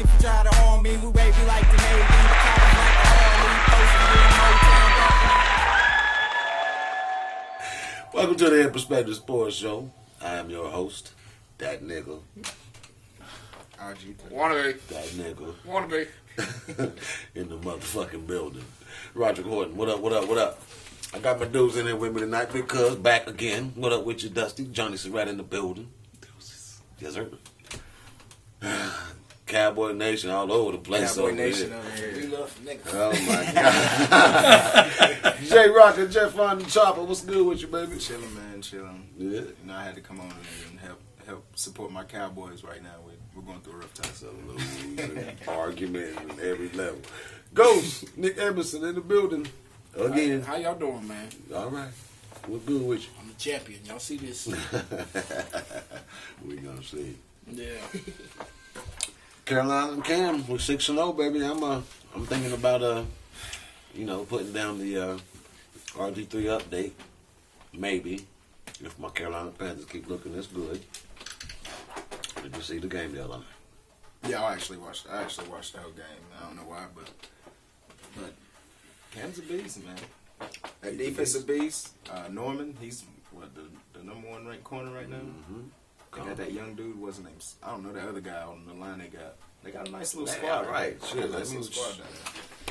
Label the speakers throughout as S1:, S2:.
S1: if you try to harm me, we baby like the Navy. The cops like the Harley, posted in Motown.
S2: Welcome to the In Perspective Sports Show. I am your host, that nigga.
S3: Wannabe.
S2: That nigga.
S3: Wannabe.
S2: In the motherfucking building. Roger Horton, what up, what up, what up? I got my dudes in here with me tonight because back again. What up with you, Dusty? Johnny Surratt in the building. Yes, sir. Cowboy Nation all over the place.
S3: Cowboy Nation over here. We love niggas.
S2: Oh my God. J Rock and Jeff on the Chopper. What's good with you, baby?
S4: Chilling, man, chilling.
S2: Yeah.
S4: You know, I had to come on and help support my Cowboys right now. We're going through a rough time.
S2: So, argument at every level. Ghost, Nick Emerson in the building. Again.
S3: How y'all doing, man?
S2: All right. We're good with you.
S3: I'm the champion. Y'all see this?
S2: We gonna see.
S3: Yeah.
S2: Carolina and Cam, we're 6-0, baby. I'm thinking about putting down the RG3 update. Maybe if my Carolina Panthers keep looking this good. Did you see the game the other night?
S4: Yeah, I actually watched the whole game. I don't know why, but Cam's a beast, man. That defensive beast, Norman, he's the number one ranked corner right now.
S2: Mm-hmm.
S4: They got that young dude. What's his name? I don't know the other guy on the line. They got a nice little squad.
S2: Right. Shit,
S4: Nice little squad down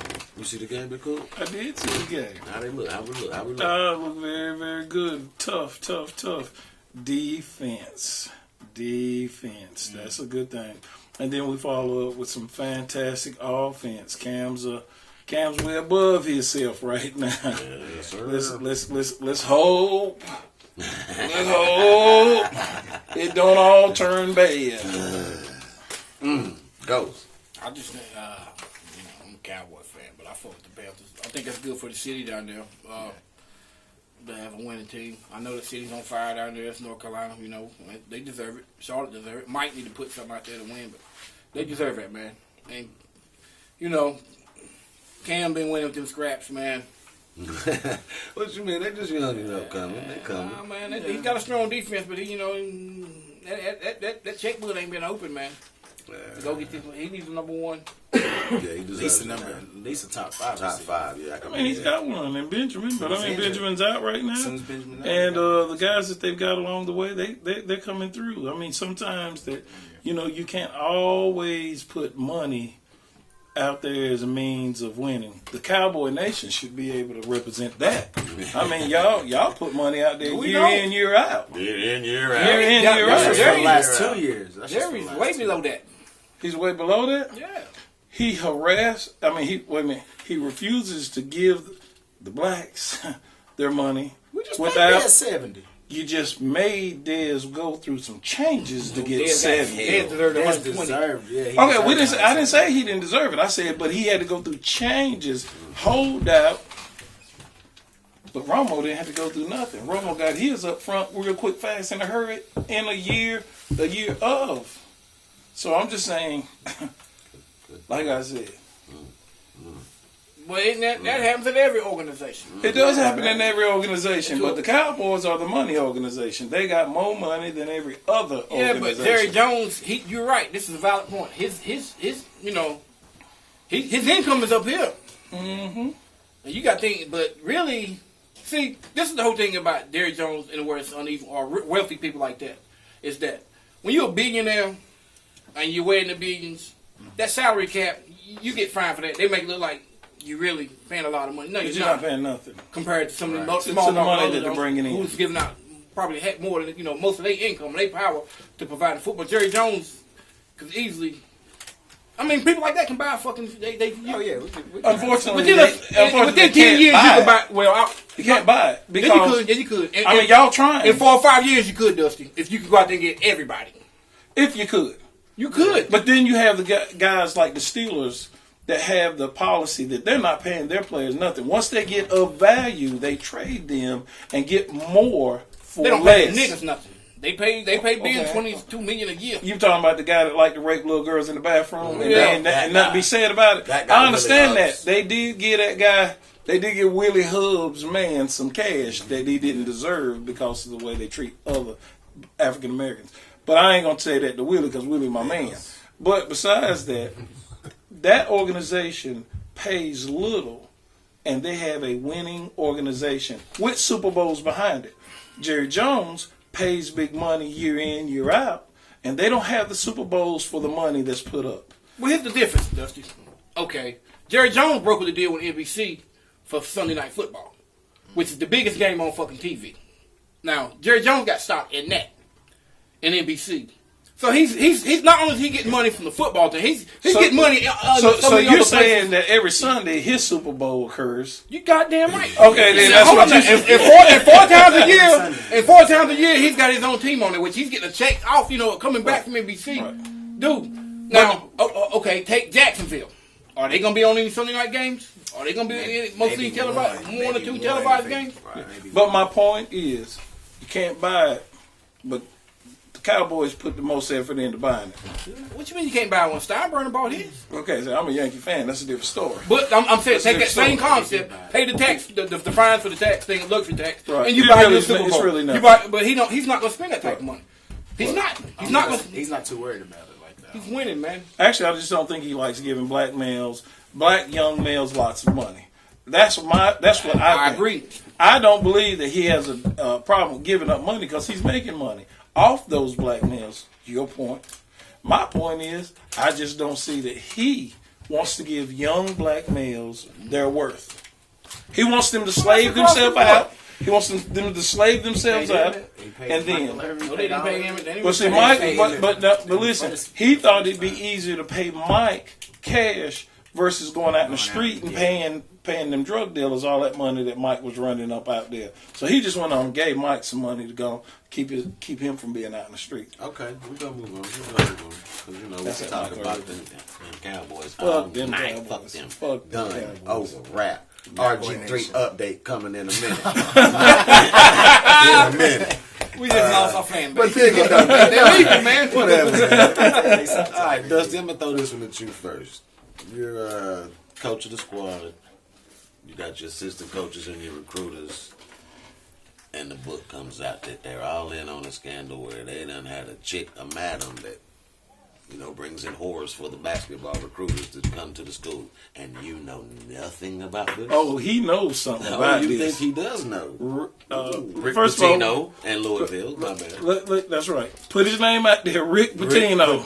S4: there.
S2: You see the game, big cool?
S5: I did see the game.
S2: How they look? How we look?
S5: Look very, very good. Tough. Defense. That's a good thing. And then we follow up with some fantastic offense. Cam's way above himself right now.
S2: Yes, sir.
S5: Let's hope. Let's hope it don't all turn bad.
S2: Goes.
S3: I just think, I'm a Cowboy fan, but I fuck with the Panthers. I think that's good for the city down there. To have a winning team. I know the city's on fire down there. It's North Carolina, They deserve it. Charlotte deserve it. Might need to put something out there to win, but they deserve it, man. And, Cam been winning with them scraps, man.
S2: What you mean? They just young enough coming. They coming.
S3: Man, he's got a strong defense, but that checkbook ain't been open, man. Go get this one. He needs the number one.
S2: Yeah, he deserves
S4: At least a top five.
S2: Top five, yeah.
S5: I mean, he's got one in Benjamin, but Benjamin's out right now.
S4: As soon as Benjamin
S5: And the guys that they've got along the way, they're coming through. I mean, sometimes that you can't always put money out there as a means of winning. The Cowboy Nation should be able to represent that. I mean, y'all put money out there year in, year out.
S2: Year in, year out.
S5: Year in, year
S4: That's
S5: out.
S4: just for the last 2 years.
S3: Jerry's way below that.
S5: He's way below that?
S3: Yeah.
S5: He refuses to give the blacks their money.
S4: We just
S5: without
S4: paid 70.
S5: You just made Dez go through some changes to get
S3: Dez
S5: 70.
S3: deserved 120.
S4: Yeah,
S5: I didn't say he didn't deserve it. I said, but he had to go through changes, hold out. But Romo didn't have to go through nothing. Romo got his up front real quick, fast, in a hurry, in a year of. So I'm just saying, like I said.
S3: Well, that happens in every organization.
S5: It does happen in every organization, but the Cowboys are the money organization. They got more money than every other organization.
S3: Yeah, but Jerry Jones, you're right. This is a valid point. His income is up here.
S5: Mm-hmm.
S3: And you got to think, but really, see, this is the whole thing about Jerry Jones and where it's uneven, or wealthy people like that, is that when you're a billionaire and you're wearing the billions, that salary cap, you get fined for that. They make it look like you really paying a lot of money. No,
S5: you're not paying nothing
S3: compared to some of the
S5: small money that they're bringing in.
S3: Who's giving out probably more than most of their income and their power to provide the football. Jerry Jones could easily. I mean, people like that can buy a fucking.
S5: Unfortunately,
S3: within 10 years you can buy. Well,
S5: you can't buy it because
S3: you could. And,
S5: I mean, y'all trying.
S3: In 4 or 5 years, you could, Dusty. If you could go out there and get everybody.
S5: If you could.
S3: You could.
S5: But then you have the guys like the Steelers that have the policy that they're not paying their players nothing. Once they get of value, they trade them and get more for less.
S3: They don't pay niggas nothing. They pay Ben $22 million a year.
S5: You talking about the guy that like to rape little girls in the bathroom and nothing be said about it? I understand that. They did give that guy. They did give Willie Hubs' man some cash that he didn't deserve because of the way they treat other African Americans. But I ain't gonna say that to Willie because Willie my man. But besides that, that organization pays little, and they have a winning organization with Super Bowls behind it. Jerry Jones pays big money year in, year out, and they don't have the Super Bowls for the money that's put up.
S3: Well, here's the difference, Dusty. Okay, Jerry Jones brokered the deal with NBC for Sunday Night Football, which is the biggest game on fucking TV. Now, Jerry Jones got stock in that, in NBC. So he's not only is he getting money from the football team, he's getting money.
S5: So you're saying that every Sunday his Super Bowl occurs?
S3: You goddamn right.
S5: Okay, then that's what you said.
S3: And four times a year, he's got his own team on it, which he's getting a check off. Coming back from NBC, dude. Now, okay, take Jacksonville. Are they gonna be on any Sunday night games? Are they gonna be in mostly televised, one or two televised games?
S5: But my point is, you can't buy it, but the Cowboys put the most effort into buying it.
S3: What you mean you can't buy one? Steinbrenner bought his.
S5: Okay, so I'm a Yankee fan. That's a different story.
S3: But I'm saying take that same concept, pay the tax, the fines for the tax thing, luxury tax,
S5: Right.
S3: and you buy your
S5: It's
S3: Super Bowl.
S5: really nothing.
S3: But he's not gonna spend that type of money. He's not.
S4: He's not too worried about it like that.
S3: He's winning, man.
S5: Actually, I just don't think he likes giving black young males, lots of money. That's what I think.
S3: I agree.
S5: I don't believe that he has a problem with giving up money because he's making money off those black males. Your point. My point is, I just don't see that he wants to give young black males their worth. He wants them to slave themselves out. He wants them to slave themselves out, and then.
S3: No, they didn't pay him.
S5: But see, Mike. But listen, he thought it'd be easier to pay Mike cash versus going out in the street and paying them drug dealers all that money that Mike was running up out there. So he just went on and gave Mike some money to go keep him from being out in the street.
S2: Okay, we're going to move on. Because, we can talk about them Cowboys all
S5: Fuck them
S2: night.
S5: Cowboys.
S2: Fuck them.
S5: Fuck them
S2: Done.
S5: Cowboys.
S2: Over. Wrap. RG3 update coming in a minute. In a minute.
S3: We just lost our fan base.
S2: But pick it up.
S3: They're leaving, man.
S2: Whatever, man. All right, Dusty, I'm going to throw this one at you first. You're coach of the squad. You got your assistant coaches and your recruiters. And the book comes out that they're all in on a scandal where they done had a madam that, brings in whores for the basketball recruiters to come to the school. And you know nothing about this?
S5: Oh, he knows something about
S2: you
S5: this.
S2: think he does know? Rick
S5: First
S2: Pitino
S5: of all,
S2: and Louisville, my bad.
S5: Look, that's right. Put his name out there, Rick Pitino.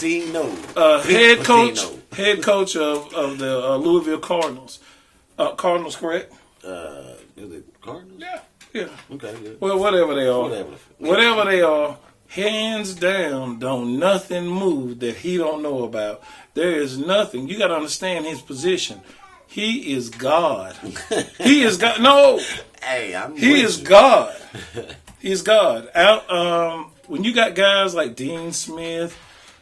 S5: Head coach of the Louisville Cardinals. Cardinals, correct?
S2: Is it Cardinals?
S5: Yeah.
S2: Okay, yeah.
S5: Well, whatever they are.
S2: Whatever.
S5: They are, hands down, don't nothing move that he don't know about. There is nothing. You got to understand his position. He is God. He is God. No.
S2: Hey,
S5: He is God. He's God. When you got guys like Dean Smith,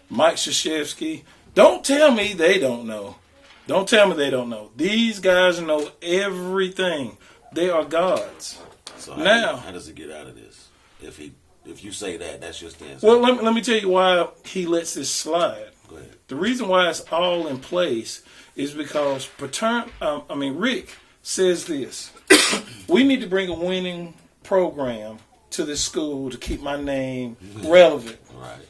S5: Mike Krzyzewski, don't tell me they don't know. Don't tell me they don't know. These guys know everything. They are gods.
S2: So how does he get out of this? If you say that, that's your stance.
S5: Well, let me tell you why he lets this slide.
S2: Go ahead.
S5: The reason why it's all in place is because Rick says this. We need to bring a winning program to this school to keep my name relevant.
S2: Right.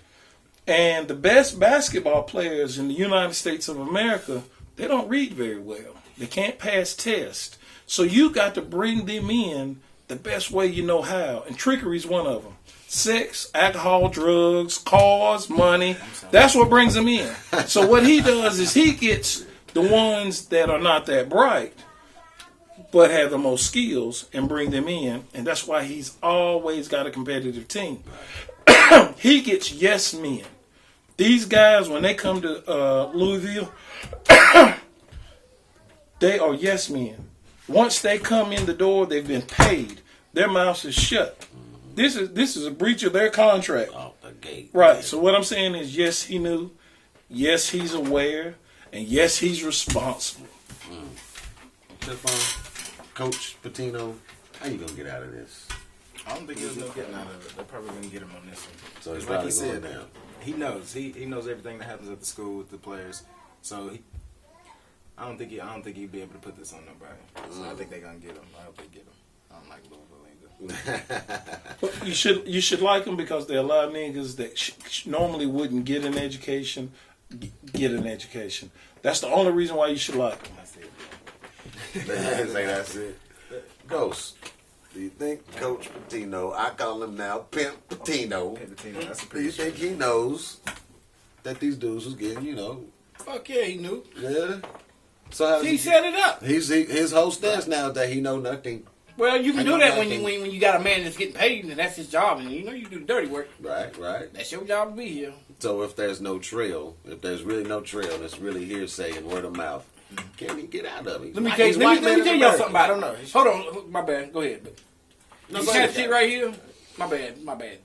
S5: And the best basketball players in the United States of America, they don't read very well. They can't pass tests. So you got to bring them in the best way you know how. And trickery is one of them. Sex, alcohol, drugs, cars, money. That's what brings them in. So what he does is he gets the ones that are not that bright but have the most skills and bring them in. And that's why he's always got a competitive team. He gets yes men. These guys, when they come to Louisville, they are yes men. Once they come in the door, they've been paid. Their mouths is shut. This is a breach of their contract.
S2: Off the gate.
S5: Right. So what I'm saying is, yes, he knew. Yes, he's aware. And yes, he's responsible.
S2: Coach Pitino, how you going to get out of this?
S4: I don't think there's no getting out of it. They're probably going to get him on this one.
S2: So it's
S4: like
S2: probably
S4: he said,
S2: going down.
S4: he knows. He knows everything that happens at the school with the players. So I don't think he'd be able to put this on nobody. So I think they're gonna get him. I hope they get him. I don't like Louisville either.
S5: But you should like them because there are a lot of niggas that normally wouldn't get an education get an education. That's the only reason why you should like him.
S2: That's it. Ghost. Do you think Coach Patino, I call him now Pimp Patino,
S4: That's a
S2: do you think he knows that these dudes was getting,
S3: Fuck yeah, he knew.
S2: yeah? So how
S3: He set it up.
S2: his whole stance now is that he know nothing.
S3: Well, you can
S2: I
S3: do
S2: know
S3: that when
S2: nothing.
S3: you got a man that's getting paid and that's his job, and you do the dirty work.
S2: Right.
S3: That's your job to be here.
S2: So if there's no trail, if there's really no trail, and it's really hearsay and word of mouth, can he get out of it?
S3: Let me tell y'all something about it.
S4: I don't know.
S3: Hold on, my bad. Go ahead. This
S2: go
S3: kind
S2: ahead.
S3: of shit right here. My bad.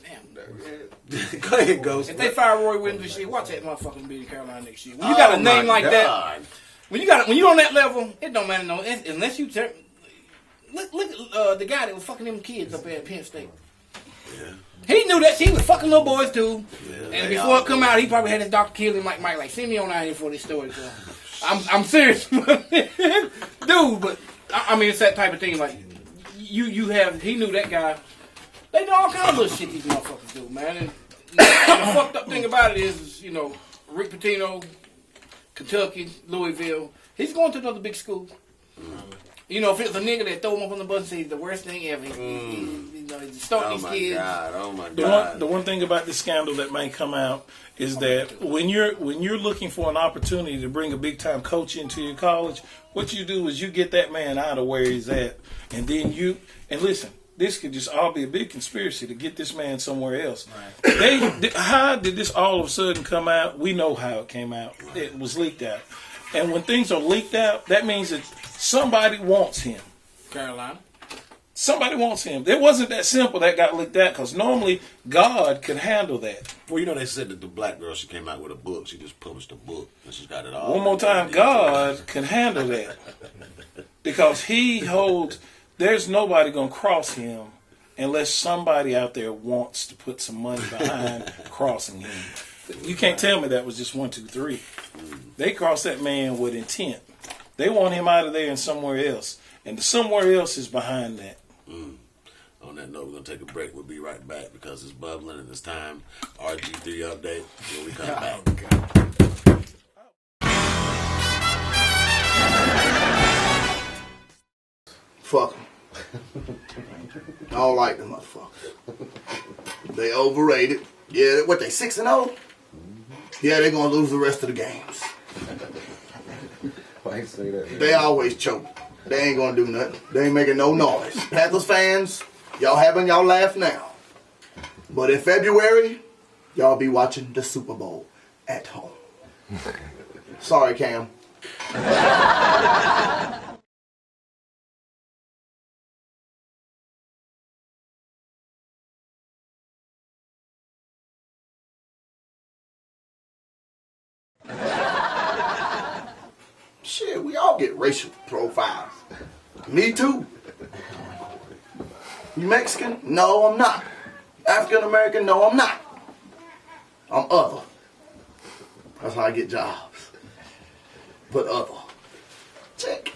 S3: Damn.
S2: Go ahead, Ghost.
S3: If they fire Roy Williams and shit, watch that motherfucker be in Carolina next year. When you got a name like that, when you on that level, it don't matter unless you look at the guy that was fucking them kids up there at Penn State.
S2: Yeah.
S3: He knew that he was fucking little boys too.
S2: Yeah,
S3: And before it come out, he probably had his doctor kill him like Mike. Like, send me on out here for this story. So I'm serious, dude. But I mean, it's that type of thing. Like he knew that guy. They know all kinds of little shit these motherfuckers do, man. And the fucked up thing about it is, Rick Pitino, Kentucky, Louisville. He's going to another big school. If it's a nigga that throw him up on the bus and say he's the worst thing ever, he's starting these kids.
S2: Oh my God.
S5: The one thing about this scandal that may come out is that when you're looking for an opportunity to bring a big time coach into your college, what you do is you get that man out of where he's at, and then listen. This could just all be a big conspiracy to get this man somewhere else. Right. How did this all of a sudden come out? We know how it came out. It was leaked out. And when things are leaked out, that means that somebody wants him.
S3: Carolina.
S5: Somebody wants him. It wasn't that simple that got leaked out, because normally God could handle that.
S2: Well, they said that the black girl, she came out with a book. She just published a book, and she's got it all.
S5: One more time, God can handle that. Because he holds... There's nobody going to cross him unless somebody out there wants to put some money behind crossing him. You can't tell me that was just 1, 2, 3. They crossed that man with intent. They want him out of there and somewhere else. And the somewhere else is behind that.
S2: On that note, we're going to take a break. We'll be right back because it's bubbling and it's time. RG3 update when we come back.
S6: Fuck them. I don't like them motherfuckers. They overrated. Yeah, what they 6-0? Yeah, they're gonna lose the rest of the games.
S2: Why you say that?
S6: They always choke. They ain't gonna do nothing. They ain't making no noise. Panthers fans, y'all having y'all laugh now. But in February, y'all be watching the Super Bowl at home. Sorry, Cam. Shit, we all get racial profiles. Me too. You Mexican? No, I'm not. African American? No, I'm not. I'm other. That's how I get jobs. Put other. Check.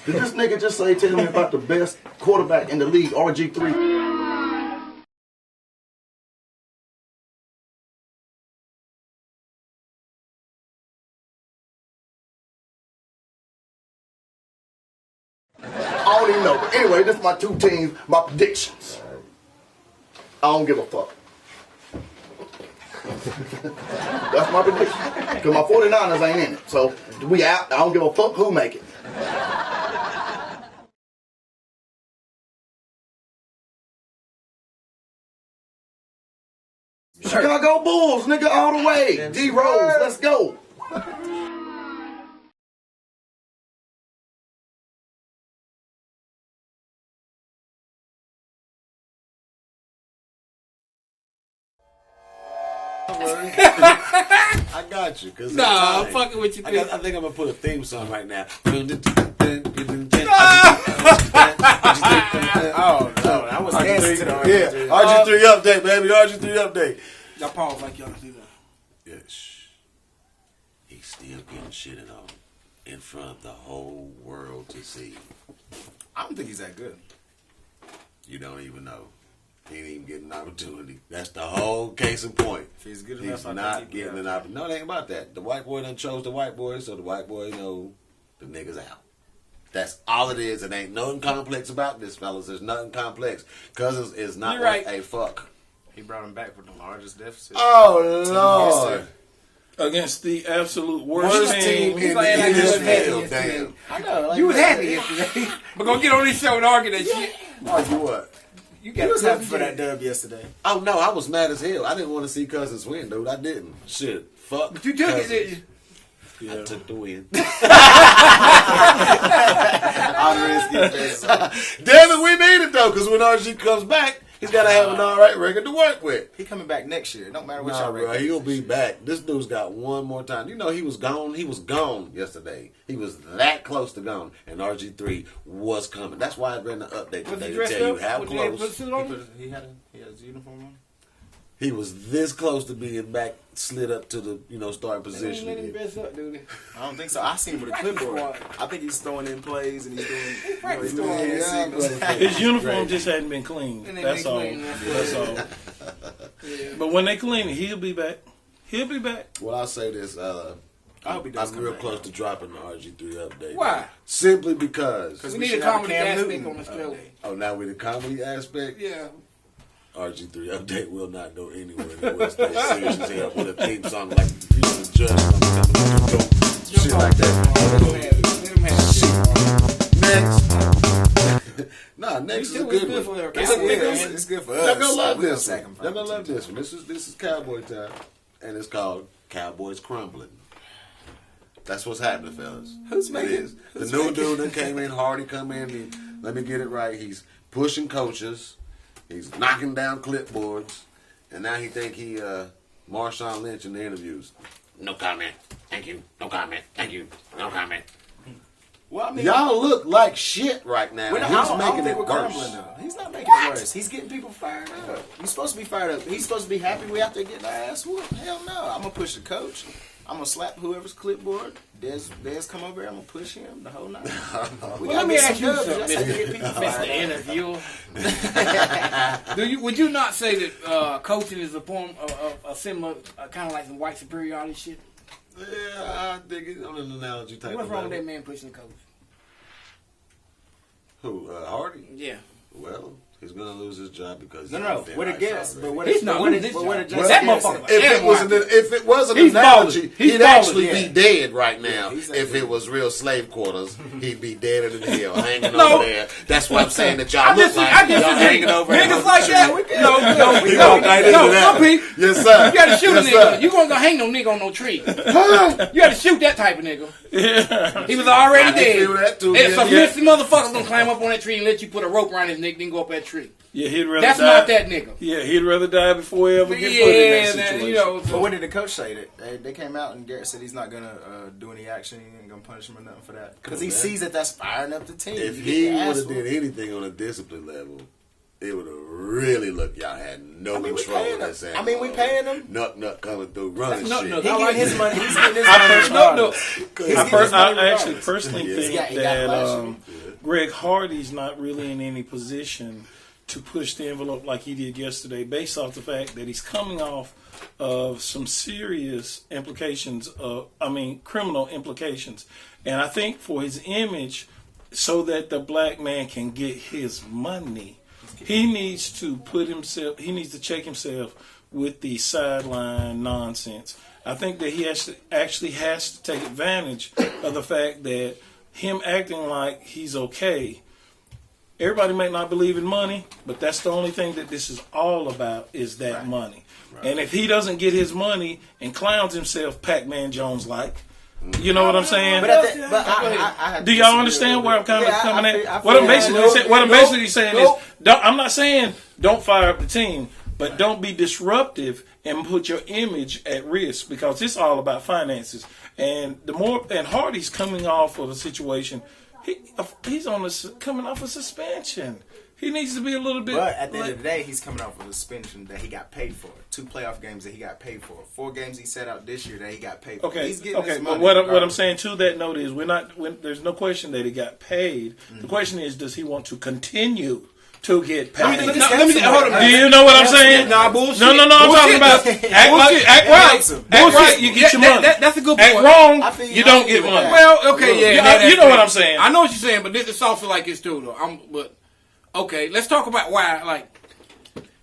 S6: Did this nigga just tell me about the best quarterback in the league, RG3? I don't even know. But anyway, this is my 2 teams, my predictions. I don't give a fuck. That's my prediction. Because my 49ers ain't in it. So we out. I don't give a fuck who make it. Chicago Bulls, nigga, all the way. D Rose, let's go.
S2: I got you.
S3: Nah, I'm fucking with you,
S2: I
S3: bitch.
S2: think I'm going to put a theme song right now.
S4: Oh, no, I was dancing to the
S2: Yeah, RG3 update, baby. RG3 update.
S3: Y'all pause like y'all do that.
S2: Yes. He's still getting shitted on in front of the whole world to see.
S4: I don't think he's that good.
S2: You don't even know. He ain't even getting an opportunity. That's the whole case in point.
S4: If he's good
S2: He's
S4: enough, I
S2: not
S4: think he'd be
S2: getting
S4: out.
S2: an opportunity. No, it ain't about that. The white boy done chose the white boy, so the white boy know the nigga's out. That's all it is. It ain't nothing complex about this, fellas. There's nothing complex. Cousins is not
S3: You're right.
S2: worth a fuck.
S4: He brought him back with the largest deficit.
S2: Oh, Lord.
S5: Against the absolute worst,
S2: Worst team in
S3: like
S2: the
S3: I was happy
S2: NFL.
S3: yesterday.
S2: Damn.
S4: I know. Like
S3: You was happy yesterday. But go get on this show and argue that shit.
S2: Argue what?
S3: You
S4: He
S3: got
S4: was happy for that dub yesterday.
S2: Oh, no, I was mad as hell. I didn't want to see Cousins win, dude. I didn't. Shit. Fuck.
S3: But you took it,
S2: Cousins.
S3: didn't you?
S5: Yeah.
S2: I took the win. Damn it, we need it, though, because when RG comes back, he's got to have an all right record to work with.
S4: He coming back next year. Don't matter what
S2: Nah,
S4: y'all
S2: bro,
S4: record.
S2: he'll be back. This dude's got one more time. You know he was gone. He was gone yesterday. He was that close to gone, and RG3 was coming. That's why I ran the update
S3: Was he
S2: today to
S3: dressed
S2: tell you
S3: up?
S2: how
S3: Was he able to put a
S2: close.
S3: suit
S4: He,
S3: on?
S4: he had his uniform on.
S2: He was this close to being back, slid up to the starting
S3: They
S2: position
S3: didn't let him
S2: again.
S3: dress up, dude.
S4: I don't think so. I seen him with a clipboard. I think he's throwing in plays and he's doing.
S3: practice
S4: he's doing
S3: throwing,
S4: hand
S2: yeah,
S4: signals.
S2: but-
S5: His uniform just hadn't been cleaned.
S3: It ain't
S5: That's
S3: been
S5: all.
S3: clean,
S5: That's all.
S3: Yeah.
S5: But when they clean it, he'll be back. He'll be back.
S2: Well, I'll say this.
S4: I hope he does
S2: I'm
S4: come
S2: real
S4: back.
S2: close to dropping the RG3 update.
S3: Why?
S2: Simply because.
S3: We
S4: we
S3: need a
S4: should have
S3: comedy
S4: Cam
S3: aspect
S4: Newton
S3: on the show.
S2: Oh, now with the comedy aspect,
S3: Yeah.
S2: RG3 update will not go anywhere. It will stay serious as hell with a theme song like you know, the judge go shit like that.
S3: Let him have it.
S2: Next. Nah, next is a
S3: It was
S2: good
S3: good for
S2: one.
S3: their
S4: It's good for us.
S2: Y'all gonna love
S4: We don't
S2: this
S4: sack
S2: one.
S4: him for
S2: Y'all gonna love
S4: opportunity.
S2: this one. This is Cowboy time, and it's called Cowboys Crumbling. That's what's happening, fellas.
S4: Who's
S2: It
S4: making-
S2: is. The new dude that came in, Hardy come in. Let me get it right. He's pushing coaches. He's knocking down clipboards, and now he think he Marshawn Lynch in the interviews. No comment. Thank you. No comment. Thank you. No comment.
S4: Well, I mean,
S2: Y'all look like shit right now.
S4: I
S2: He's
S4: don't
S2: making
S4: think
S2: it
S4: we're crumbling
S2: worse.
S4: though. He's not making it worse. He's getting people fired up. He's supposed to be fired up. He's supposed to be happy we out there getting our ass whooped. Hell no. I'm gonna push the coach. I'm gonna slap whoever's clipboard. Des come over here. I'm gonna push him the whole night.
S3: Well, let me ask you something,
S4: That's how you get people
S3: Mr.
S4: fired up.
S3: Interviewer. Would you not say that coaching is a form of a similar, kind of like some white superiority shit?
S2: Yeah, I dig it on an analogy type
S3: What's
S2: of
S3: wrong with
S2: level.
S3: that man pushing the coach?
S2: Who? Hardy?
S3: Yeah.
S2: Well, he's gonna lose his job because
S4: No,
S2: he's
S4: no.
S2: on thin
S4: What a
S2: ice
S4: guess.
S2: already.
S4: But what
S3: He's
S4: if
S3: not
S4: what
S3: losing
S4: if
S3: his
S4: what
S3: job.
S4: if
S3: Well, that
S4: Justin
S3: motherfucker-
S4: said?
S2: If it was an
S3: He's
S2: analogy,
S3: balling. He's
S2: he'd
S3: balling,
S2: actually
S4: yeah.
S2: be dead right now.
S4: he's
S2: If
S4: like-
S2: it was real slave quarters, he'd be deader than hell, hanging
S3: No.
S2: over there. That's what I'm saying that y'all
S3: I
S2: look
S3: disagree.
S2: like.
S3: I
S2: Y'all
S3: disagree.
S2: hanging over there.
S3: Niggas like that. No, Pete.
S2: Yes, sir.
S3: You gotta shoot
S2: Yes,
S3: a
S2: sir.
S3: nigga. You gonna go hang no nigga on no tree. You gotta shoot that type of nigga. He was already
S2: I can
S3: dead.
S2: feel that too,
S3: And
S2: yeah.
S3: some risky motherfuckers gonna climb up on that tree and let you put a rope around his neck, then go up that tree.
S5: Yeah, he'd rather
S3: That's
S5: die.
S3: not that nigga.
S5: Yeah, he'd rather die before he ever get put in
S3: Yeah,
S5: that
S3: man,
S5: situation.
S3: you know.
S4: But what did the coach say? That they came out and Garrett said he's not gonna do any action. He ain't gonna punish him or nothing for that because he
S2: man.
S4: sees that that's firing up the team.
S2: If
S4: You
S2: he
S4: get your
S2: would
S4: ass
S2: have did
S4: whooped.
S2: anything on a discipline level, it would have really looked. Y'all had no
S4: we
S2: control
S4: paying
S2: of that
S4: him.
S2: sand.
S4: I mean, we paying him.
S2: Nut coming through, running
S3: Nut,
S2: shit.
S3: nut.
S4: He
S3: I like
S4: getting his
S3: it.
S4: money. He's getting his money.
S3: No.
S5: I actually personally
S2: Yeah.
S5: think
S4: He got
S5: that
S4: flashing.
S5: Greg Hardy's not really in any position to push the envelope like he did yesterday, based off the fact that he's coming off of some serious implications criminal implications. And I think for his image, so that the black man can get his money, he needs to check himself with the sideline nonsense. I think that he actually has to take advantage of the fact that him acting like he's okay. Everybody may not believe in money, but that's the only thing that this is all about is that money. Right. And if he doesn't get his money and clowns himself Pac-Man Jones like, you know what I'm saying?
S4: But I
S5: Do y'all understand where I'm kind of coming
S4: I
S5: at? What I'm basically saying is,
S3: Nope.
S5: I'm not saying don't fire up the team, but don't be disruptive and put your image at risk because it's all about finances. And Hardy's coming off of a situation. He's coming off a suspension. He needs to be a little bit.
S4: But at the end of the day, he's coming off of a suspension that he got paid for. 2 playoff games that he got paid for. 4 games he set out this year that he got paid for.
S5: Okay,
S4: He's getting his
S5: but
S4: money
S5: what I'm
S4: regardless.
S5: saying to that note is there's no question that he got paid. The question is, does he want to continue to get paid.
S3: Hold on.
S5: Do you know what I'm saying?
S3: Nah, bullshit.
S5: No, I'm talking about act right, you get your money.
S3: That's a good
S5: Act
S3: point.
S5: wrong, you don't get money.
S3: Well, okay, yeah.
S5: You know what I'm saying.
S3: I know what you're saying, but this is also like this too, though. But okay, let's talk about why. Like,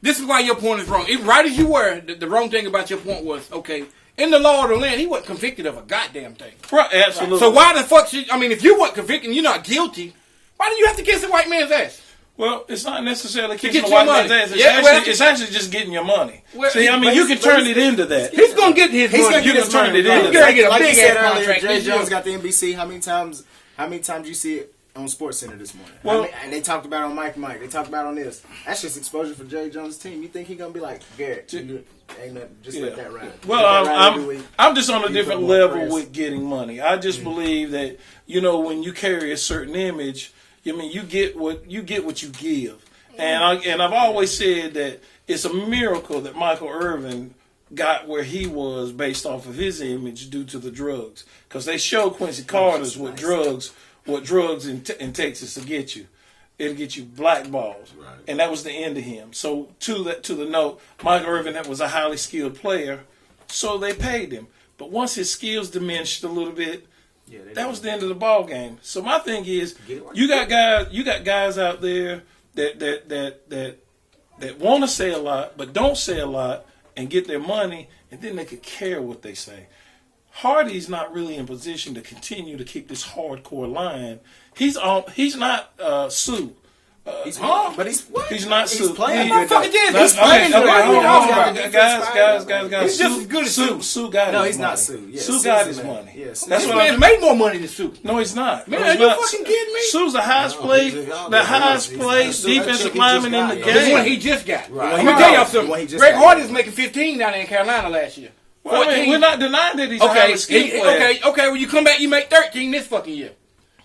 S3: this is why your point is wrong. Right as you were, the wrong thing about your point was, okay, in the law of the land, he wasn't convicted of a goddamn thing.
S5: Right, absolutely.
S3: So why the fuck should, if you weren't convicted and you're not guilty, why do you have to kiss a white man's ass?
S5: Well, it's not necessarily
S3: get
S5: kissing a
S3: your
S5: white
S3: money.
S5: man's ass.
S3: It's
S5: Actually just getting your money.
S3: Well,
S5: See, you can turn it into that.
S3: He's gonna get his money.
S5: You can turn it into
S3: He's gonna get a
S4: Like you
S3: big
S4: said
S3: ass
S4: earlier,
S3: contract.
S4: Jay Jones got the NBC. How many times you see it on SportsCenter this morning?
S5: Well,
S4: and they talked about it on Mike. They talked about it on this. That's just exposure for Jay Jones' team. You think he gonna be like, Garrett, ain't nothing, just let that ride.
S5: Well, I'm just on a different level
S4: press.
S5: with getting money. I just believe that, when you carry a certain image, you get what you give. And I've always said that it's a miracle that Michael Irvin got where he was based off of his image due to the drugs. Because they show Quincy Carter's what drugs in Texas will get you. It'll get you blackballs.
S2: Right.
S5: And that was the end of him. So to the note, Michael Irvin was a highly skilled player, so they paid him. But once his skills diminished a little bit, that was the end of the ball game. So my thing is, you got guys out there that want to say a lot but don't say a lot and get their money, and then they could care what they say. Hardy's not really in position to continue to keep this hardcore line. He's not Sue.
S4: He's not
S5: Sue.
S4: He's playing.
S5: He's
S3: playing.
S5: Guys.
S3: He's just as good as Sue.
S5: Sue got his money.
S4: No, he's not Sue. Yeah,
S5: Sue got his money.
S4: Yes.
S5: That's
S3: This
S5: what
S3: man's made more money than Sue.
S5: No, he's not.
S3: Man,
S5: no,
S3: are
S5: he's
S3: you
S5: not.
S3: fucking kidding me?
S5: Sue's the highest placed defensive lineman in the
S3: The one
S5: game.
S3: he just got.
S2: Right.
S3: Let me tell y'all
S4: The
S3: something.
S4: one he just
S3: Greg
S4: got.
S3: Hardy was making 15 down there in Carolina last year.
S5: Well, I mean, we're not denying that he's a highly skilled player.
S3: Okay. When you come back, you make 13 this fucking year,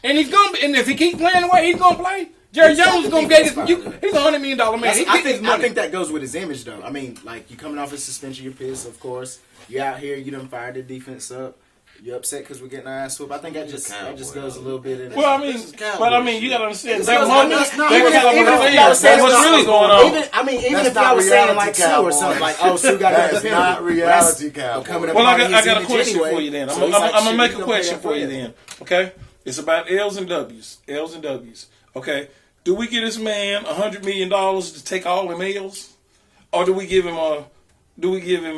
S3: and he's gonna. And if he keeps playing the way he's gonna play, Jerry Jones is gonna get his. He's $100 million man. He
S4: I
S3: get his money.
S4: think that goes with his image, though. I mean, like, you coming off a suspension, you're pissed, of course. You out here, you done fired the defense up. You're upset because we're getting our ass whooped. I think that just goes a little bit in.
S5: Well, I mean, you gotta understand that
S4: Even
S5: moment.
S4: if
S5: That
S4: y'all
S5: that's
S4: saying
S5: what's
S4: it's
S5: really
S4: not-
S5: going on.
S4: Even if y'all was saying like Sue or something, like, oh, Sue got
S2: That's
S4: the
S2: not
S4: penalty.
S2: reality,
S4: That's
S2: Cowboy.
S4: becoming a
S5: Well,
S4: part
S5: I
S4: of
S5: got
S4: his
S5: a
S4: image
S5: question
S4: anyway.
S5: for you then.
S4: So
S5: I'm
S4: he's like,
S5: gonna
S4: shit,
S5: make
S4: you
S5: a
S4: gonna
S5: question
S4: pay
S5: for you
S4: that
S5: then. Okay, it's about L's and W's. L's and W's. Okay, do we give this man $100 million to take all them L's, or do we give him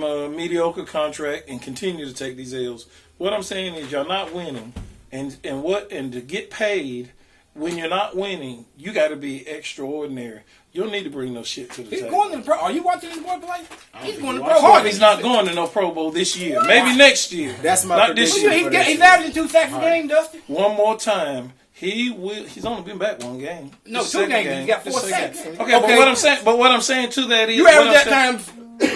S5: a mediocre contract and continue to take these L's? What I'm saying is, y'all not winning, and to get paid when you're not winning, you got to be extraordinary. You don't need to bring no shit to the
S3: He's
S5: table.
S3: going to the Pro. Are you watching this boy play? He's going to the
S5: Pro
S3: Pro.
S5: He's not going to no Pro Bowl this year. Maybe next year.
S4: That's my
S5: not this
S4: prediction.
S5: year.
S3: He's averaging 2 sacks a game, Dusty.
S5: One more time, he will. He's only been back one game.
S3: No,
S5: The
S3: 2
S5: second
S3: games. He got 4
S5: The second
S3: sacks.
S5: game. Okay, but what I'm saying to that is,
S3: You average that times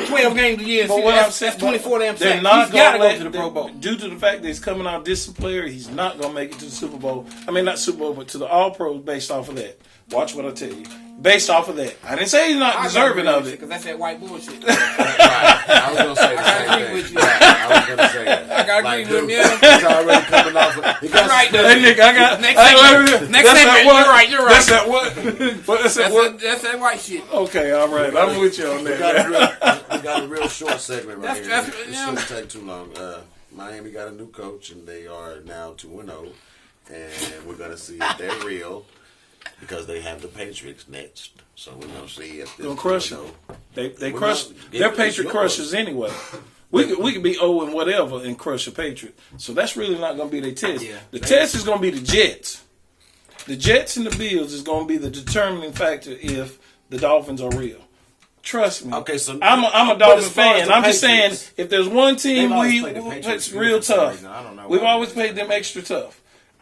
S3: 12 games a year.
S5: But
S3: See,
S5: what I'm
S3: that's
S5: saying,
S3: 24 damn
S5: they're
S3: sacks.
S5: not
S3: He's got to
S5: gonna
S3: go to the Pro Bowl.
S5: Due to the fact that he's coming out distant player, he's not gonna make it to the Super Bowl. I mean, not Super Bowl, but to the All Pro based off of that. Watch what I tell you. Based off of that, I didn't say he's not deserving of it.
S3: Because that's that white bullshit.
S2: Right. I was gonna say the
S3: I
S2: same
S3: agree
S2: thing.
S3: with you.
S2: Right. I was gonna say that.
S3: I gotta agree with him, yeah.
S2: He's already coming off. He got
S3: Right,
S5: Hey Nick, I got
S3: Next
S5: hey,
S3: segment.
S5: wait a minute.
S3: Next
S5: That's
S3: segment.
S5: that what?
S3: You're right, you're right.
S5: That's that what? That's that what?
S3: That's that white shit.
S5: Okay, all right. I'm with you on
S2: we
S5: that.
S2: got a real short segment right here.
S3: That's-
S2: It
S3: yeah.
S2: shouldn't take too long. Miami got a new coach, and they are now 2-0, and we're gonna see if they're real because they have the Patriots next. So we're gonna see if
S5: Gonna crush them.
S2: 2-0.
S5: They
S2: We're
S5: crush.
S2: not-
S5: They're
S2: it's
S5: Patriot
S2: yours.
S5: crushers anyway. We could be 0 and whatever and crush a Patriot. So that's really not going to be their test.
S4: Yeah.
S5: The test is going to be the Jets. The Jets and the Bills is going to be the determining factor if the Dolphins are real. Trust me.
S2: Okay, so
S5: I'm a
S2: but
S5: Dolphin
S2: as far as
S5: fan.
S2: the
S5: I'm just saying,
S2: Patriots-
S5: if there's one team
S4: They've always
S5: we
S4: played the Patriots
S5: it's real
S4: for some
S5: tough.
S4: reason. I don't know
S5: We've
S4: why.
S5: always played them extra tough.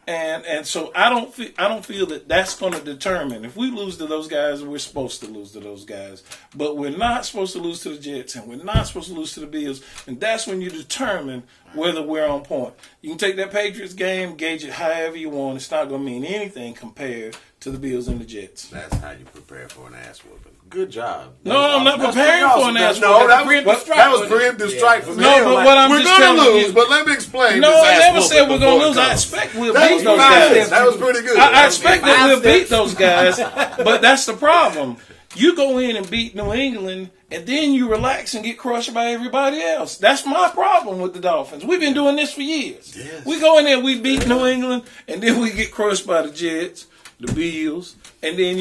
S5: And so I don't feel that that's going to determine if we lose to those guys. We're supposed to lose to those guys, but we're not supposed to lose to the Jets, and we're not supposed to lose to the Bills. And that's when you determine whether we're on point. You can take that Patriots game, gauge it however you want. It's not going to mean anything compared to the Bills and the Jets.
S2: That's how you prepare for an ass whooping. Good job.
S5: No, I'm not
S2: That's
S5: preparing
S2: pretty
S5: for an ass
S2: No,
S5: whooping.
S2: that was preemptive strike for me.
S5: No, but what I'm
S2: we're
S5: just
S2: gonna
S5: telling
S2: lose,
S5: you-
S2: but let me explain.
S5: No,
S2: this
S5: I
S2: ass
S5: never
S2: whooping
S5: said we're
S2: before
S5: gonna
S2: it
S5: lose. I
S2: comes.
S5: expect we'll
S2: That
S5: beat
S2: was
S5: those
S2: five
S5: guys.
S2: steps. That was pretty good.
S5: I expect that we'll beat those guys, but that's the problem. You go in and beat New England, and then you relax and get crushed by everybody else. That's my problem with the Dolphins. We've been doing this for years.
S2: Yes.
S5: We go in there, we beat New England, and then we get crushed by the Jets, the Bills, and then,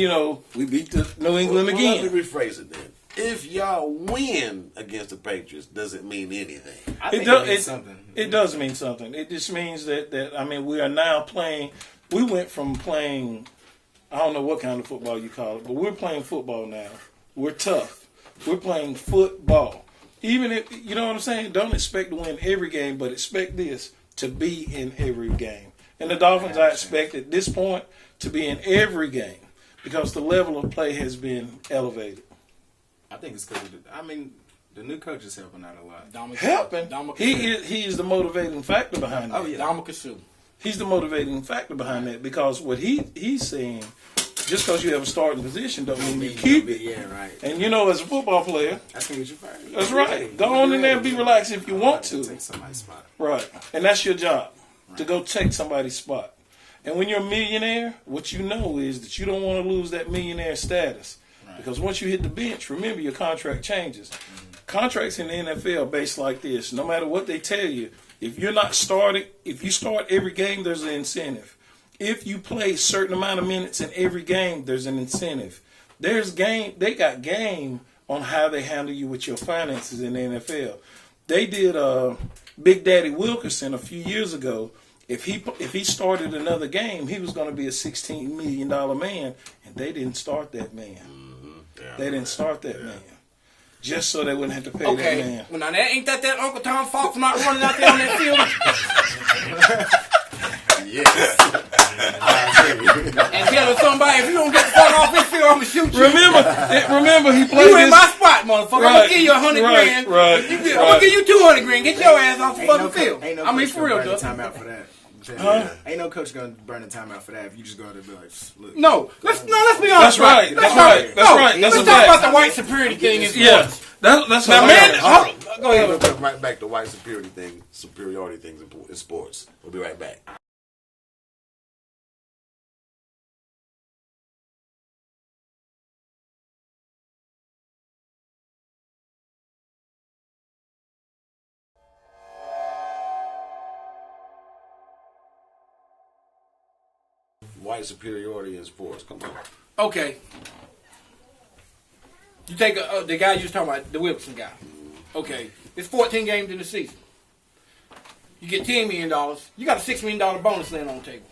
S5: we beat the New England
S2: Well,
S5: again.
S2: let me rephrase it then. If y'all win against the Patriots, does it mean anything?
S4: I think
S5: does-
S4: it means something.
S5: It does mean something. It just means that we are now playing. We went from playing, I don't know what kind of football you call it, but we're playing football now. We're tough. We're playing football. Even if, you know what I'm saying? Don't expect to win every game, but expect this, to be in every game. And the Dolphins, I expect at this point to be in every game because the level of play has been elevated.
S4: I think it's because the new coach is helping out a lot.
S5: Helping. He is the motivating factor behind that.
S4: Oh, yeah.
S3: Dominic Sue.
S5: He's the motivating factor behind that because what he's saying, just because you have a starting position don't mean you keep it.
S4: Yeah, right.
S5: And as a football player,
S4: I think it's your fair.
S5: that's right. Go on in there and be relaxed if you want to.
S4: Take somebody's spot.
S5: Right. And that's your job, to go take somebody's spot. And when you're a millionaire, what you know is that you don't want to lose that millionaire status. Right. Because once you hit the bench, remember your contract changes. Mm-hmm. Contracts in the NFL are based like this. No matter what they tell you, if you're not starting, if you start every game, there's an incentive. If you play a certain amount of minutes in every game, there's an incentive. They got game on how they handle you with your finances in the NFL. They did Big Daddy Wilkerson a few years ago. If he started another game, he was going to be a $16 million man, and they didn't start that man.
S2: Mm-hmm. Yeah,
S5: they didn't start that man. Just so they wouldn't have to pay that man.
S3: Well, now ain't that Uncle Tom's fault for not running out there on that field?
S2: Yes.
S3: And telling somebody, if you don't get the fuck off this field, I'm going to shoot you.
S5: Remember, he played
S3: You in
S5: this.
S3: my spot, motherfucker. I'm going to give you $100 grand.
S5: Right.
S3: I'm going to give you $200 grand. Get your ass off the fucking field.
S4: Ain't no
S3: I mean,
S4: coach
S3: for real,
S4: gonna burn
S3: though.
S4: the timeout for that.
S5: Huh?
S4: Ain't no coach gonna burn the timeout for that if you just go out there and be like, look.
S3: No, let's be honest.
S5: That's right. That's right.
S3: Let's
S5: a
S3: talk
S5: fact.
S3: about the white superiority thing in sports.
S5: Yeah. That's
S3: Now,
S5: what
S3: man,
S5: I'm
S3: go ahead.
S2: We'll come right back to white superiority things in sports. We'll be right back. White superiority in sports. Come on.
S3: Okay. You take the guy you was talking about, the Wilson guy. Okay. It's 14 games in the season. You get $10 million. You got a $6 million bonus laying on the table.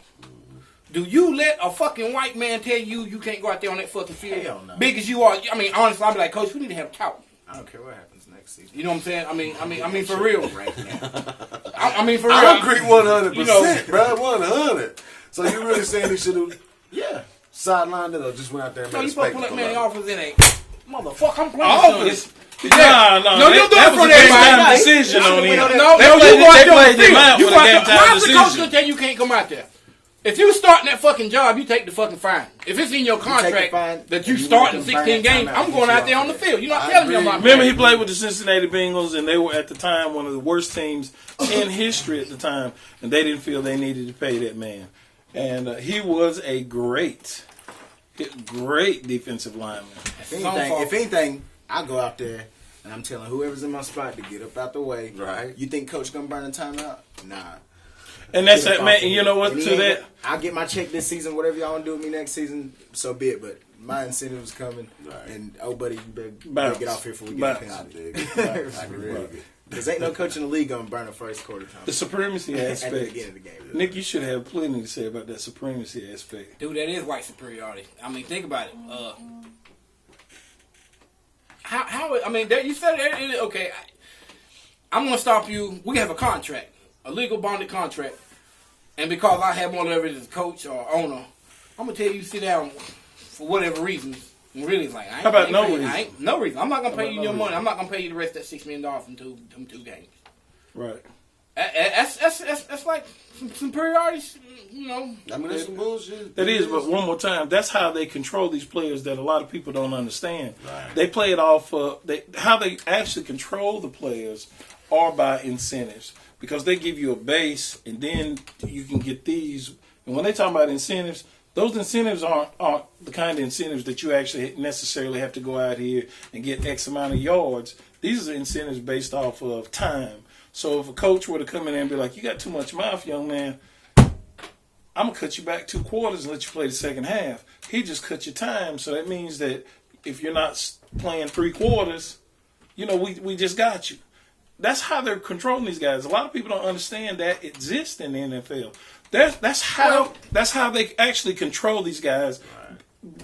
S3: Do you let a fucking white man tell you can't go out there on that fucking field?
S4: Hell no.
S3: Big as you are. I mean, honestly, I'd be like, Coach, we need to have a talk.
S4: I don't care what happens next season.
S3: You know what I'm saying? I mean, for real.
S4: Right now.
S3: I mean, for real.
S2: I agree 100%,
S3: You know,
S2: bro. 100. So you really saying he should have, sidelined it or just went out there and
S3: No,
S2: made
S3: you
S2: a
S3: supposed to put that
S2: spectacle
S3: man in the
S2: of it?
S3: office in a motherfucker. I'm playing
S5: Office?
S3: Yeah.
S5: No,
S3: you do it
S5: that
S3: for
S5: was a
S3: everybody.
S5: game time
S3: Right.
S5: decision on him.
S3: No,
S5: They
S3: you
S5: played-
S3: go out
S5: they
S3: there on
S5: played
S3: the
S5: them
S3: field.
S5: out
S3: You
S5: with
S3: go
S5: a
S3: out
S5: game
S3: there-
S5: time
S3: How's the coach
S5: decision.
S3: gonna tell you can't come out there? If you starting that fucking job, you take the fucking fine. If it's in your
S4: take
S3: contract
S4: the fine,
S3: that you
S4: and you
S3: starting
S4: make them
S3: 16
S4: burn that
S3: games,
S4: timeout
S3: I'm
S4: and
S3: going
S4: get
S3: out
S4: you
S3: there
S4: off
S3: on the
S4: there.
S3: field. You're not
S2: I
S3: telling me I'm
S2: agree.
S3: not.
S5: Remember, he played with the Cincinnati Bengals, and they were at the time one of the worst teams in history at the time, and they didn't feel they needed to pay that man. And he was a great defensive lineman.
S4: If anything, I go out there and I'm telling whoever's in my spot to get up out the way.
S2: Right.
S4: You think coach gonna burn the timeout? Nah.
S5: And that's
S4: Get
S5: that
S4: up
S5: man.
S4: off
S5: And
S4: of
S5: you
S4: it.
S5: know what?
S4: And he
S5: To
S4: ain't
S5: that,
S4: got- I'll get my check this season. Whatever y'all want to do with me next season, so be it. But my incentive is coming.
S2: Right.
S4: And oh, buddy, you better
S5: Bounce.
S4: get off here before we
S5: Bounce.
S4: get a
S2: I
S4: penalty.
S2: dig it. I can really get it.
S4: Because ain't no coach in the league gonna burn a first quarter time
S5: the supremacy
S4: at the
S5: aspect.
S4: beginning of the game.
S5: Nick, you should have plenty to say about that supremacy aspect.
S3: Dude, that is white superiority. I mean, think about it. How? I mean, you said it. Okay, I'm gonna stop you. We have a contract, a legal bonded contract, and because I have more leverage as a coach or owner, I'm gonna tell you sit down for whatever reason. And really, it's like,
S5: How about no reason?
S3: No reason. I'm not gonna pay you
S5: about
S3: your
S5: no
S3: money.
S5: reason?
S3: I'm not gonna pay you the rest of that $6 million from two games.
S5: Right.
S3: That's like some superiority, you know.
S2: I mean, that's some bullshit.
S5: That is, but one more time, that's how they control these players that a lot of people don't understand.
S2: Right.
S5: They play it off how they actually control the players are by incentives, because they give you a base and then you can get these. And when they talk about incentives, those incentives aren't the kind of incentives that you actually necessarily have to go out here and get X amount of yards. These are incentives based off of time. So if a coach were to come in there and be like, you got too much mouth, young man, I'm going to cut you back 2 quarters and let you play the second half. He just cut your time. So that means that if you're not playing 3 quarters, you know, we just got you. That's how they're controlling these guys. A lot of people don't understand that exists in the NFL. That's how they actually control these guys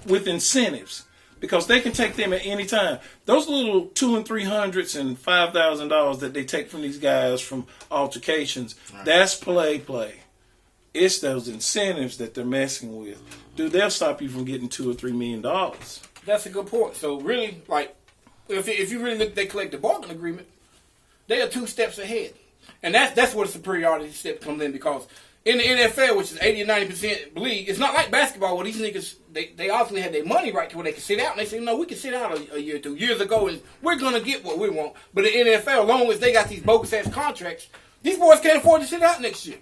S5: with incentives, because they can take them at any time. Those little $200 and $300s and $5,000 that they take from these guys from altercations, that's play. It's those incentives that they're messing with. Dude, they'll stop you from getting $2 or $3 million.
S3: That's a good point. So really, like, if you really look at their collective bargaining agreement, they are 2 steps ahead, and that's where the superiority step comes in, because in the NFL, which is 80 or 90% league, it's not like basketball where these niggas, they obviously had their money right to where they can sit out, and they say, no, we can sit out a year or 2 years ago, and we're going to get what we want. But in the NFL, as long as they got these bogus-ass contracts, these boys can't afford to sit out next year.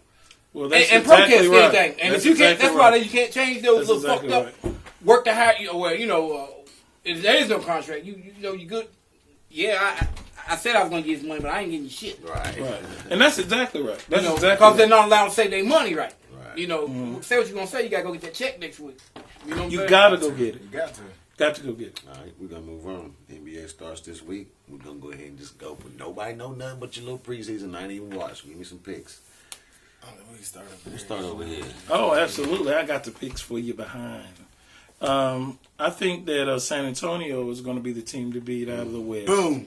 S5: Well, that's
S3: and
S5: exactly
S3: protest
S5: right.
S3: anything. And
S5: That's
S3: if you can't,
S5: exactly
S3: that's
S5: right.
S3: why you can't change those
S5: That's
S3: little
S5: exactly
S3: fucked up work to hire, where, you know, if there is no contract, you know, you good. Yeah, I said I was going to get this money, but I ain't getting you shit.
S2: Right.
S5: And that's exactly right. That's exactly
S3: because they're
S5: right.
S3: not allowed to say their money right.
S2: Right.
S3: You know, say what you're going to say, you got to go get that check next week. You know what I'm
S5: You
S3: saying?
S5: got to go get it.
S4: You got to.
S5: Got to go get it.
S2: All right, we're going to move on. NBA starts this week. We're going to go ahead and just go. But nobody know nothing but your little preseason. I ain't even watch. Give me some picks.
S4: We start
S2: Let's start over here.
S5: Oh, absolutely. I got the picks for you behind. I think that San Antonio is going to be the team to beat out of the West.
S4: Boom.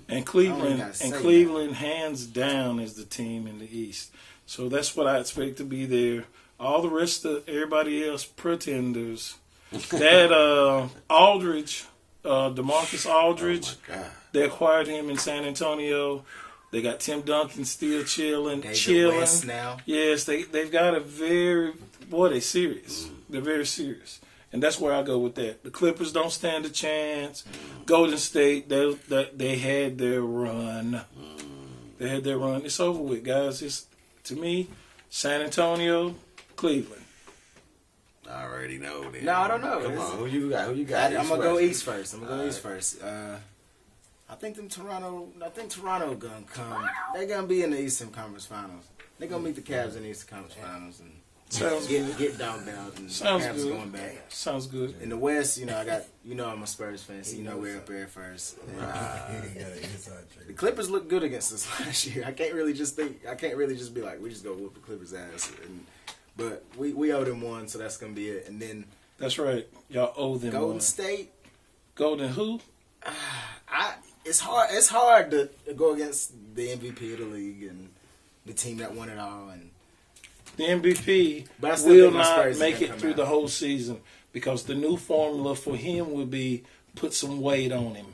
S5: And
S4: I
S5: Cleveland,
S4: gotta say
S5: Cleveland, hands down, is the team in the East. So that's what I expect to be there. All the rest of everybody else, pretenders. That Aldridge, DeMarcus Aldridge,
S2: Oh, my God.
S5: they acquired him in San Antonio. They got Tim Duncan still chilling.
S4: West now.
S5: Yes, they've got a very, they're serious. They're very serious. And that's where I go with that. The Clippers don't stand a chance. Golden State, they had their run. They had their run. It's over with, guys. It's, to me, San Antonio, Cleveland.
S2: I already know. Then.
S4: No, I don't know.
S2: Come on, who you got?
S4: I'm gonna go
S2: West?
S4: East first. I think Toronto gonna come. They're gonna be in the Eastern Conference Finals. They're gonna meet the Cavs in the Eastern Conference Finals and
S5: Sounds
S4: get dogged out. And
S5: Sounds
S4: Cavs
S5: good.
S4: going back.
S5: Sounds good.
S4: In the West, I got I'm a Spurs fan, so we're up there first. The Clippers look good against us last year. I can't really just be like, we just go whoop the Clippers ass. But we owe them one, so that's gonna be it. And then
S5: That's right. Y'all owe them
S4: Golden
S5: one.
S4: State.
S5: Golden who?
S4: It's hard to go against the MVP of the league and the team that won it all. And
S5: The MVP
S4: But I still
S5: will
S4: think my
S5: not
S4: Spurs
S5: make
S4: is gonna
S5: it
S4: come
S5: through
S4: out.
S5: the whole season, because the new formula for him will be put some weight on him.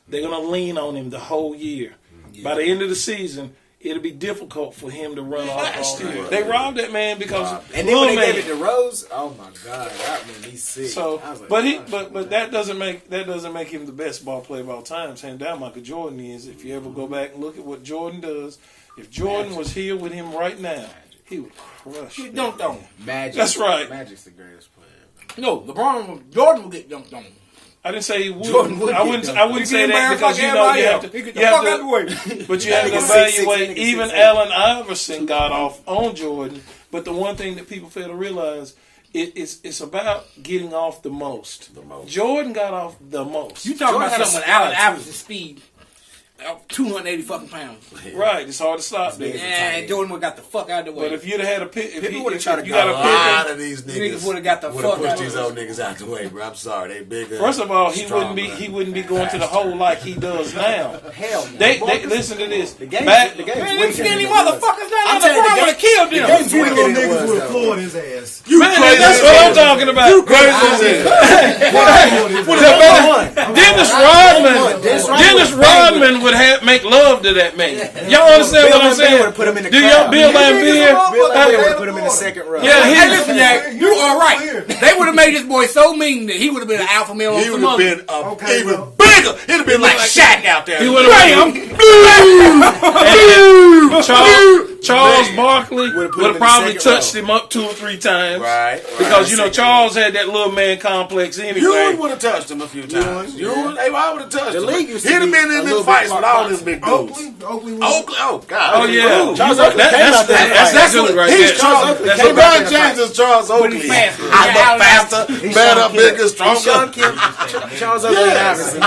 S5: They're going to lean on him the whole year. By the end of the season, it'll be difficult for him to run off all year. They robbed that man because
S4: And then when they gave it to Rose, oh my God, that made me sick.
S5: So,
S4: I was like,
S5: but that doesn't make him the best ball player of all time. Hands down, Michael Jordan is. If you ever go back and look at what Jordan does, if Jordan was here with him right now, he would crush.
S3: He dunked on him.
S4: Magic.
S5: That's right.
S4: Magic's the greatest player.
S3: No, Jordan will get dunked on him.
S5: I didn't say he would.
S4: Jordan would
S5: I
S4: get
S5: wouldn't.
S4: dunked
S5: I wouldn't say that because you know you have to.
S3: He get the
S5: You have
S3: fuck out
S5: to
S3: the way.
S5: but you have to
S4: Nigga 6'6",
S5: evaluate.
S4: nigga
S5: Even
S4: 6'8".
S5: Allen Iverson got off on Jordan. But the one thing that people fail to realize, it's about getting off the most. Jordan got off the most.
S3: You talking
S4: Jordan
S3: about
S4: had a
S3: something with
S4: spot,
S3: Allen
S4: too.
S3: Iverson's speed, 280 fucking pounds.
S5: Right. It's hard to stop there.
S3: Yeah, Jordan would got the fuck out of the way.
S5: But if you'd have had a pick, if
S4: People would've
S5: if
S4: tried to
S5: you got
S2: A
S5: a
S2: lot
S5: pick.
S2: of these
S3: Niggas
S2: niggas
S3: would've got the
S2: would've
S3: fuck
S2: pushed
S3: out
S2: these
S3: of
S2: old niggas out the way, bro. I'm sorry, they bigger.
S5: First of all, he
S2: stronger,
S5: wouldn't be going to the hole like he does now.
S4: Hell no.
S5: They listen to this.
S4: The game's
S5: Back,
S4: weak.
S3: Man, them skinny motherfuckers down
S4: I'm
S3: there,
S4: telling you,
S3: the
S4: the
S3: would have killed them.
S4: game's weaker than it
S7: niggas
S4: was,
S7: would have
S4: though.
S7: floored his ass.
S5: Man, that's what I'm talking about. Dennis Rodman would make love to that man. Y'all understand what I'm saying?
S4: Put him in the
S5: Do
S4: crowd.
S5: y'all Bill Laimbeer?
S4: Bill Laimbeer would have put him in the second row.
S5: Yeah,
S3: Hey, listen, Jack, you are right. They would have made this boy so mean that he would have been an alpha male on
S2: He would
S3: some
S2: have
S3: other.
S2: been even bigger. He'd have been like Shaq out there.
S5: He would have Charles Barkley would have probably touched him up 2 or 3 times.
S2: Right.
S5: Because, Charles had that little man complex anyway.
S2: Ewan would have touched him a few times. Ewan, hey, I would have touched him.
S4: league used to
S2: He'd have
S4: be
S2: been
S4: a
S2: in
S4: little
S2: them fights
S4: bit
S2: with all them big dudes.
S7: Oakley
S2: Oakley, oh God.
S5: Oh, yeah.
S4: Charles
S5: You-
S4: Oakley came out there.
S5: That's good right
S2: He's
S5: there.
S2: Charles Oakley.
S5: That's
S2: LeBron
S5: about-
S2: James is Charles Oakley.
S3: he's faster.
S2: I look faster, better, bigger, stronger.
S4: Charles Oakley and Iverson.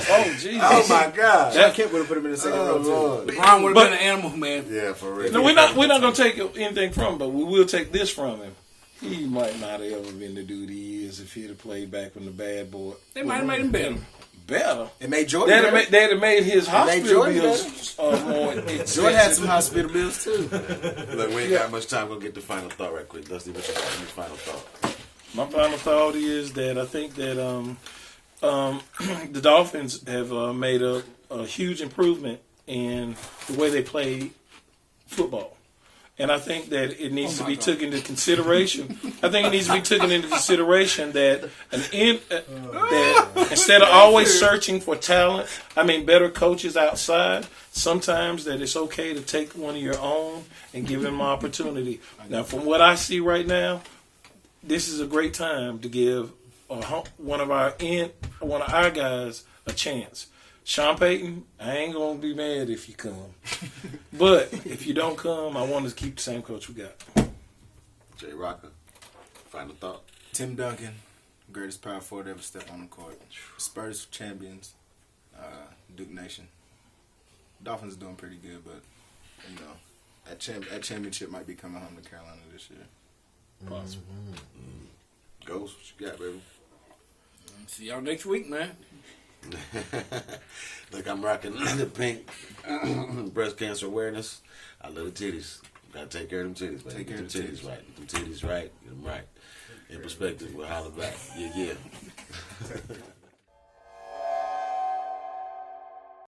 S5: Oh, Jesus.
S2: Oh my God.
S4: Sean Kemp would have put him in the second row, too.
S2: Lord.
S3: Ron would have been an animal, man.
S2: Yeah, for real.
S5: No, we're not going to take anything from him, but we will take this from him. He might not have ever been the dude he is if he'd have played back when the bad boy.
S3: They might have made him better.
S5: Better.
S4: It made Jordan better.
S5: They'd have made his hospital
S4: Jordan
S5: bills more expensive.
S4: Jordan had some hospital bills, too.
S2: Look, we ain't got much time. We'll get the final thought right quick. Let's see what you got. Your final thought.
S5: My final thought is that I think that the Dolphins have made a huge improvement in the way they play football. And I think that it needs to be taken into consideration. I think it needs to be taken into consideration that that instead of always searching for talent, better coaches outside, sometimes that it's okay to take one of your own and give them an opportunity. Now, from what I see right now, this is a great time to give one of our guys a chance. Sean Payton, I ain't gonna be mad if you come, but if you don't come, I want to keep the same coach we got.
S2: Jay Rocker, final thought.
S4: Tim Duncan, greatest power forward ever step on the court. Spurs champions, Duke Nation. Dolphins are doing pretty good, but that championship might be coming home to Carolina this year.
S5: Possible.
S2: Ghost, what you got, baby?
S3: See y'all next week, man.
S2: Look, I'm rocking the pink breast cancer awareness. I love the titties. Gotta take care of them titties, man.
S4: Take care
S2: Get
S4: of
S2: them
S4: the
S2: titties right. Get them titties right. Get them right. In perspective, we'll holler back. Yeah.